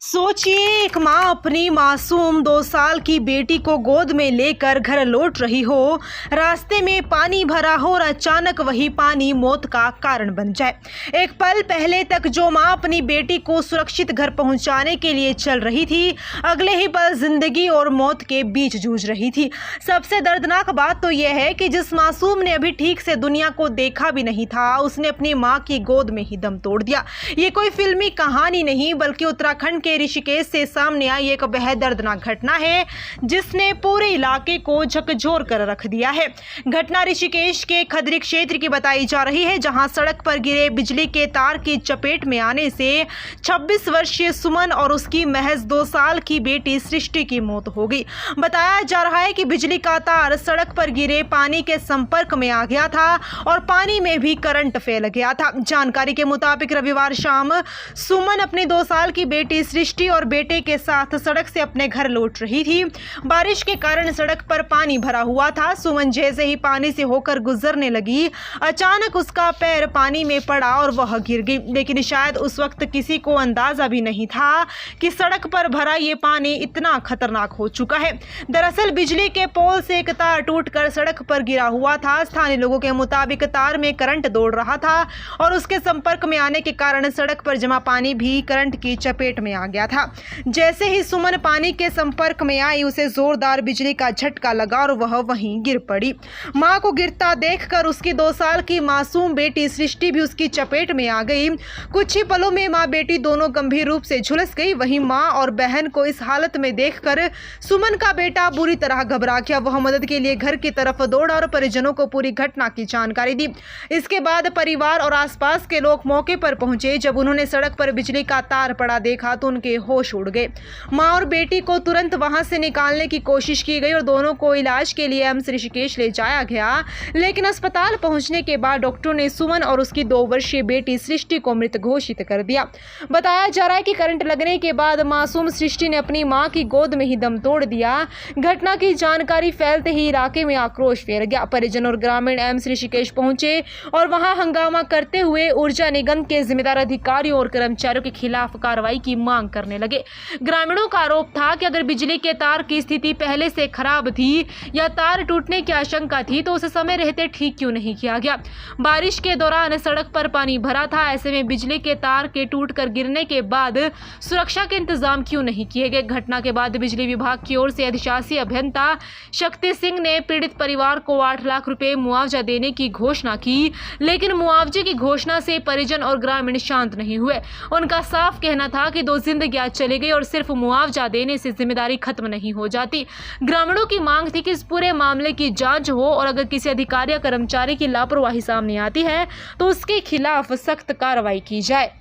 सोचिए, एक माँ अपनी मासूम 2 साल की बेटी को गोद में लेकर घर लौट रही हो। रास्ते में पानी भरा हो और अचानक वही पानी मौत का कारण बन जाए। एक पल पहले तक जो माँ अपनी बेटी को सुरक्षित घर पहुंचाने के लिए चल रही थी, अगले ही पल जिंदगी और मौत के बीच जूझ रही थी। सबसे दर्दनाक बात तो यह है कि जिस मासूम ने अभी ठीक से दुनिया को देखा भी नहीं था, उसने अपनी माँ की गोद में ही दम तोड़ दिया। ये कोई फिल्मी कहानी नहीं, बल्कि उत्तराखंड के ऋषिकेश से सामने आई एक बेहद दर्दनाक घटना है, जिसने पूरे इलाके को झकझोर कर रख दिया है। घटना ऋषिकेश के खदरी क्षेत्र की बताई जा रही है, जहां सड़क पर गिरे बिजली के तार की चपेट में आने से 26 वर्षीय सुमन और उसकी महज 2 साल की बेटी सृष्टि की मौत हो गई। बताया जा रहा है कि बिजली का तार सड़क पर गिरे पानी के संपर्क में आ गया था और पानी में भी करंट फैल गया था। जानकारी के मुताबिक रविवार शाम सुमन अपनी 2 साल की बेटी सृष्टि और बेटे के साथ सड़क से अपने घर लौट रही थी। बारिश के कारण सड़क पर पानी भरा हुआ था। सुमन जैसे ही पानी से होकर गुजरने लगी, अचानक उसका पैर पानी में पड़ा और वह गिर गई। लेकिन शायद उस वक्त किसी को अंदाजा भी नहीं था कि सड़क पर भरा ये पानी इतना खतरनाक हो चुका है। दरअसल बिजली के पोल से एक तार टूटकर सड़क पर गिरा हुआ था। स्थानीय लोगों के मुताबिक तार में करंट दौड़ रहा था और उसके संपर्क में आने के कारण सड़क पर जमा पानी भी करंट की चपेट में आ गया था। जैसे ही सुमन पानी के संपर्क में आई, उसे जोरदार बिजली का झटका लगा और वह वहीं गिर पड़ी। मां को गिरता देखकर उसकी 2 साल की मासूम बेटी सृष्टि भी उसकी चपेट में आ गई। कुछ ही पलों में मां बेटी दोनों गंभीर रूप से झुलस गई। वहीं मां और बहन को इस हालत में देखकर सुमन का बेटा बुरी तरह घबरा गया। वह मदद के लिए घर की तरफ दौड़ा और परिजनों को पूरी घटना की जानकारी दी। इसके बाद परिवार और आसपास के लोग मौके पर पहुंचे। जब उन्होंने सड़क पर बिजली का तार पड़ा देखा तो उनके होश उड़ गए। मां और बेटी को तुरंत वहां से निकालने की कोशिश की गई और दोनों को इलाज के लिए एम्स ऋषिकेश ले जाया गया। लेकिन अस्पताल पहुंचने के बाद डॉक्टरों ने सुमन और उसकी 2 वर्षीय बेटी सृष्टि को मृत घोषित कर दिया। बताया जा रहा है कि करंट लगने के बाद मासूम सृष्टि ने अपनी मां की गोद में ही दम तोड़ दिया। घटना की जानकारी फैलते ही इलाके में आक्रोश फैल गया। परिजन और ग्रामीण एम्स ऋषिकेश पहुंचे और वहां हंगामा करते हुए ऊर्जा निगम के जिम्मेदार अधिकारियों और कर्मचारियों के खिलाफ कार्रवाई की मांग करने लगे। ग्रामीणों का आरोप था कि अगर बिजली के तार की स्थिति पहले से खराब थी या तार टूटने की आशंका थी तो उसे समय रहते ठीक क्यों नहीं किया गया। बारिश के दौरान सड़क पर पानी भरा था, ऐसे में बिजली के तार के टूटकर गिरने के बाद सुरक्षा के इंतजाम क्यों नहीं किए गए। घटना के बाद बिजली विभाग की ओर से अधिशासी अभियंता शक्ति सिंह ने पीड़ित परिवार को 8 लाख रुपए मुआवजा देने की घोषणा की, लेकिन मुआवजे की घोषणा से परिजन और ग्रामीण शांत नहीं हुए। उनका साफ कहना था कि 2 जिंदगियां चली गई और सिर्फ मुआवजा देने से जिम्मेदारी खत्म नहीं हो जाती। ग्रामीणों की मांग थी कि इस पूरे मामले की जांच हो और अगर किसी अधिकारी या कर्मचारी की लापरवाही सामने आती है तो उसके खिलाफ सख्त कार्रवाई की जाए।